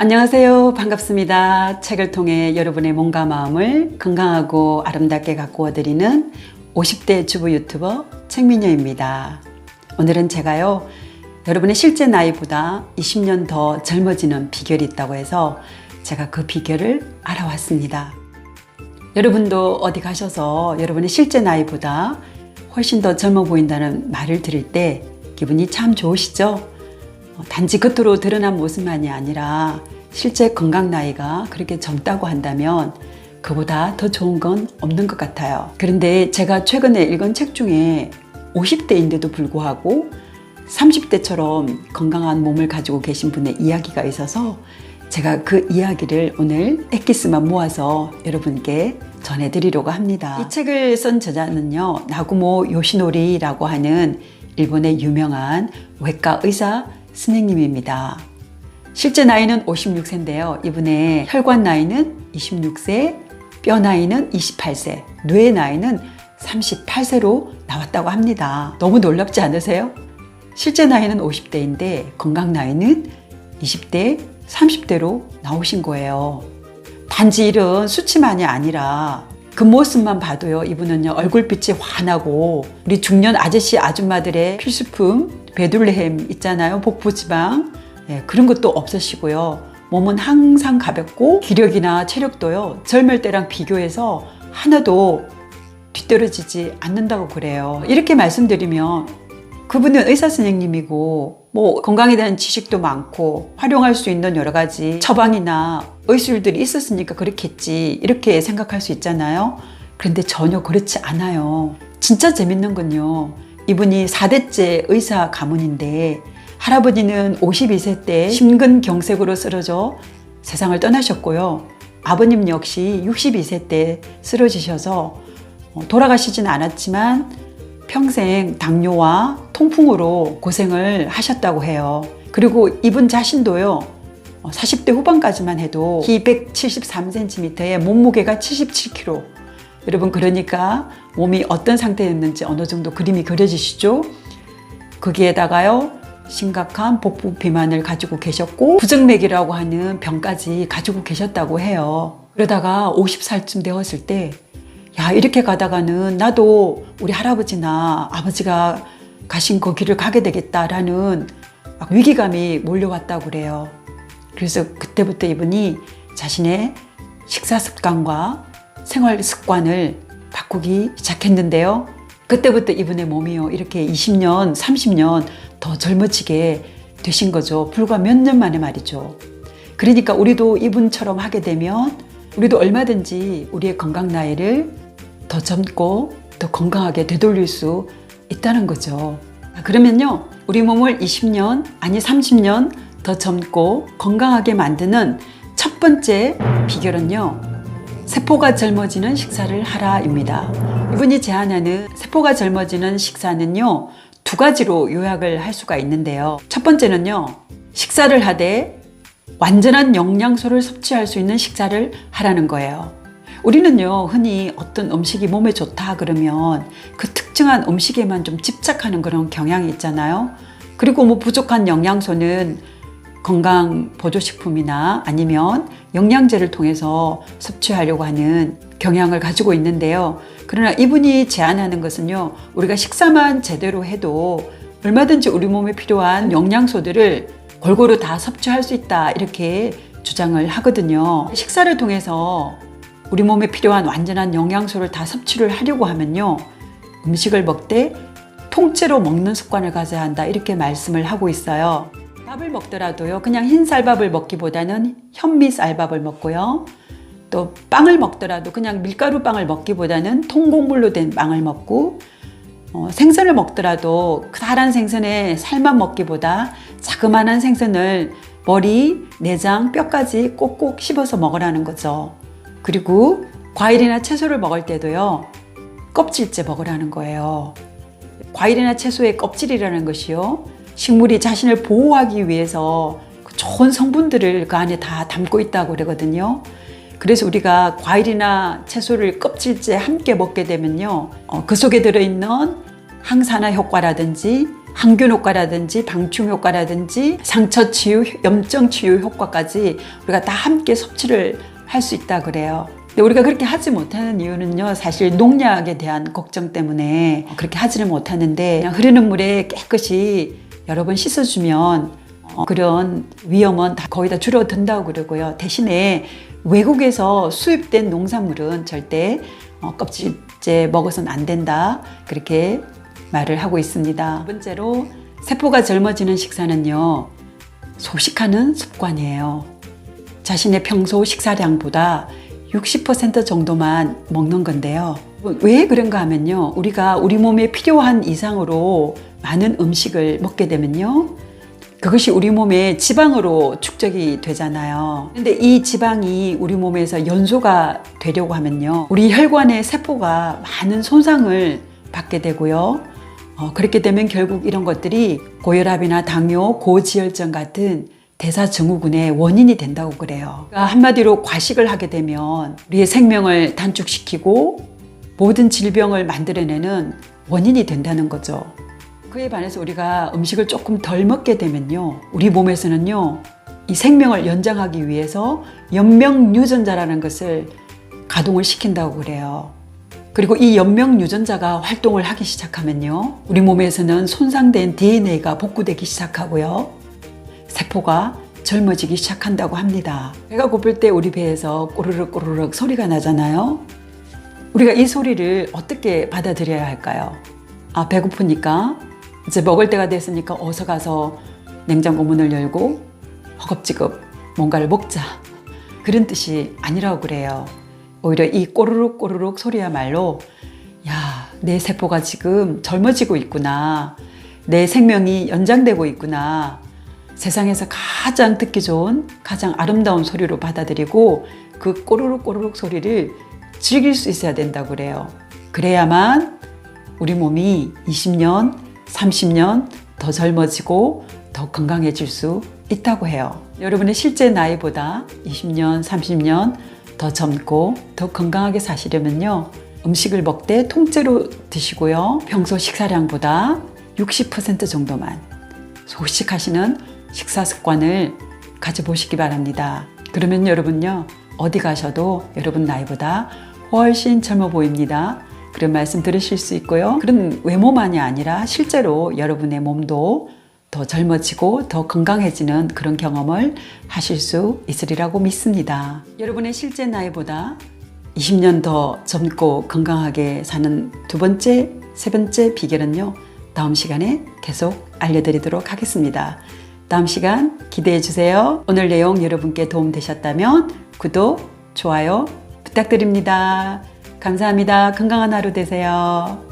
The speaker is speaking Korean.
안녕하세요. 반갑습니다. 책을 통해 여러분의 몸과 마음을 건강하고 아름답게 가꾸어 드리는 50대 주부 유튜버 책미녀입니다. 오늘은 제가요, 여러분의 실제 나이보다 20년 더 젊어지는 비결이 있다고 해서 제가 그 비결을 알아왔습니다. 여러분도 어디 가셔서 여러분의 실제 나이보다 훨씬 더 젊어 보인다는 말을 들을 때 기분이 참 좋으시죠? 단지 겉으로 드러난 모습만이 아니라 실제 건강 나이가 그렇게 젊다고 한다면 그보다 더 좋은 건 없는 것 같아요. 그런데 제가 최근에 읽은 책 중에 50대인데도 불구하고 30대처럼 건강한 몸을 가지고 계신 분의 이야기가 있어서 제가 그 이야기를 오늘 엑기스만 모아서 여러분께 전해드리려고 합니다. 이 책을 쓴 저자는요, 나구모 요시노리라고 하는 일본의 유명한 외과 의사 선생님입니다. 실제 나이는 56세인데요. 이분의 혈관 나이는 26세, 뼈 나이는 28세, 뇌 나이는 38세로 나왔다고 합니다. 너무 놀랍지 않으세요? 실제 나이는 50대인데 건강 나이는 20대, 30대로 나오신 거예요. 단지 이런 수치만이 아니라 그 모습만 봐도요, 이분은요, 얼굴빛이 환하고 우리 중년 아저씨 아줌마들의 필수품 베들레헴 있잖아요, 복부지방. 그런 것도 없으시고요. 몸은 항상 가볍고 기력이나 체력도요, 젊을 때랑 비교해서 하나도 뒤떨어지지 않는다고 그래요. 이렇게 말씀드리면 그분은 의사 선생님이고 건강에 대한 지식도 많고 활용할 수 있는 여러 가지 처방이나 의술들이 있었으니까 그렇겠지, 이렇게 생각할 수 있잖아요. 그런데 전혀 그렇지 않아요. 진짜 재밌는 건요, 이분이 4대째 의사 가문인데 할아버지는 52세 때 심근경색으로 쓰러져 세상을 떠나셨고요. 아버님 역시 62세 때 쓰러지셔서 돌아가시진 않았지만 평생 당뇨와 통풍으로 고생을 하셨다고 해요. 그리고 이분 자신도요, 40대 후반까지만 해도 키 173cm에 몸무게가 77kg. 여러분, 그러니까 몸이 어떤 상태였는지 어느 정도 그림이 그려지시죠? 거기에다가요, 심각한 복부 비만을 가지고 계셨고 부정맥이라고 하는 병까지 가지고 계셨다고 해요. 그러다가 50살쯤 되었을 때, 야, 이렇게 가다가는 나도 우리 할아버지나 아버지가 가신 그 길을 가게 되겠다라는 막 위기감이 몰려왔다고 그래요. 그래서 그때부터 이분이 자신의 식사 습관과 생활 습관을 바꾸기 시작했는데요. 그때부터 이분의 몸이요, 이렇게 20년, 30년 더 젊어지게 되신 거죠. 불과 몇 년 만에 말이죠. 그러니까 우리도 이분처럼 하게 되면 우리도 얼마든지 우리의 건강 나이를 더 젊고 더 건강하게 되돌릴 수 있다는 거죠. 그러면요, 우리 몸을 20년, 아니 30년 더 젊고 건강하게 만드는 첫 번째 비결은요, 세포가 젊어지는 식사를 하라입니다. 이분이 제안하는 세포가 젊어지는 식사는요, 두 가지로 요약을 할 수가 있는데요. 첫 번째는요, 식사를 하되 완전한 영양소를 섭취할 수 있는 식사를 하라는 거예요. 우리는요, 흔히 어떤 음식이 몸에 좋다 그러면 그 특정한 음식에만 좀 집착하는 그런 경향이 있잖아요. 그리고 부족한 영양소는 건강 보조식품이나 아니면 영양제를 통해서 섭취하려고 하는 경향을 가지고 있는데요. 그러나 이분이 제안하는 것은요, 우리가 식사만 제대로 해도 얼마든지 우리 몸에 필요한 영양소들을 골고루 다 섭취할 수 있다, 이렇게 주장을 하거든요. 식사를 통해서 우리 몸에 필요한 완전한 영양소를 다 섭취를 하려고 하면요, 음식을 먹되 통째로 먹는 습관을 가져야 한다, 이렇게 말씀을 하고 있어요. 밥을 먹더라도요, 그냥 흰쌀밥을 먹기보다는 현미쌀밥을 먹고요, 또 빵을 먹더라도 그냥 밀가루 빵을 먹기보다는 통곡물로 된 빵을 먹고, 생선을 먹더라도 크다란 생선에 살만 먹기보다 자그마한 생선을 머리, 내장, 뼈까지 꼭꼭 씹어서 먹으라는 거죠. 그리고 과일이나 채소를 먹을 때도요, 껍질째 먹으라는 거예요. 과일이나 채소의 껍질이라는 것이요, 식물이 자신을 보호하기 위해서 좋은 성분들을 그 안에 다 담고 있다고 그러거든요. 그래서 우리가 과일이나 채소를 껍질째 함께 먹게 되면요, 그 속에 들어있는 항산화 효과라든지 항균 효과라든지 방충 효과라든지 상처 치유, 염증 치유 효과까지 우리가 다 함께 섭취를 할 수 있다 그래요. 근데 우리가 그렇게 하지 못하는 이유는요, 사실 농약에 대한 걱정 때문에 그렇게 하지를 못하는데, 그냥 흐르는 물에 깨끗이 여러 번 씻어주면 그런 위험은 거의 다 줄어든다고 그러고요. 대신에 외국에서 수입된 농산물은 절대 껍질째 먹어서는 안 된다, 그렇게 말을 하고 있습니다. 두 번째로, 세포가 젊어지는 식사는요, 소식하는 습관이에요. 자신의 평소 식사량보다 60% 정도만 먹는 건데요. 왜 그런가 하면요, 우리가 우리 몸에 필요한 이상으로 많은 음식을 먹게 되면요, 그것이 우리 몸에 지방으로 축적이 되잖아요. 근데 이 지방이 우리 몸에서 연소가 되려고 하면요, 우리 혈관의 세포가 많은 손상을 받게 되고요. 그렇게 되면 결국 이런 것들이 고혈압이나 당뇨, 고지혈증 같은 대사증후군의 원인이 된다고 그래요. 그러니까 한마디로 과식을 하게 되면 우리의 생명을 단축시키고 모든 질병을 만들어내는 원인이 된다는 거죠. 그에 반해서 우리가 음식을 조금 덜 먹게 되면요, 우리 몸에서는요, 이 생명을 연장하기 위해서 연명유전자라는 것을 가동을 시킨다고 그래요. 그리고 이 연명유전자가 활동을 하기 시작하면요, 우리 몸에서는 손상된 DNA가 복구되기 시작하고요, 세포가 젊어지기 시작한다고 합니다. 배가 고플 때 우리 배에서 꼬르륵 꼬르륵 소리가 나잖아요. 우리가 이 소리를 어떻게 받아들여야 할까요? 배고프니까 이제 먹을 때가 됐으니까 어서 가서 냉장고 문을 열고 허겁지겁 뭔가를 먹자, 그런 뜻이 아니라고 그래요. 오히려 이 꼬르륵 꼬르륵 소리야말로, 야, 내 세포가 지금 젊어지고 있구나, 내 생명이 연장되고 있구나, 세상에서 가장 듣기 좋은, 가장 아름다운 소리로 받아들이고 그 꼬르륵 꼬르륵 소리를 즐길 수 있어야 된다고 그래요. 그래야만 우리 몸이 20년, 30년 더 젊어지고 더 건강해질 수 있다고 해요. 여러분의 실제 나이보다 20년, 30년 더 젊고 더 건강하게 사시려면요, 음식을 먹되 통째로 드시고요, 평소 식사량보다 60% 정도만 소식하시는 식사 습관을 가져보시기 바랍니다. 그러면 여러분요, 어디 가셔도 여러분 나이보다 훨씬 젊어 보입니다. 그런 말씀 들으실 수 있고요, 그런 외모만이 아니라 실제로 여러분의 몸도 더 젊어지고 더 건강해지는 그런 경험을 하실 수 있으리라고 믿습니다. 여러분의 실제 나이보다 20년 더 젊고 건강하게 사는 두 번째, 세 번째 비결은요, 다음 시간에 계속 알려드리도록 하겠습니다. 다음 시간 기대해 주세요. 오늘 내용 여러분께 도움 되셨다면 구독, 좋아요 부탁드립니다. 감사합니다. 건강한 하루 되세요.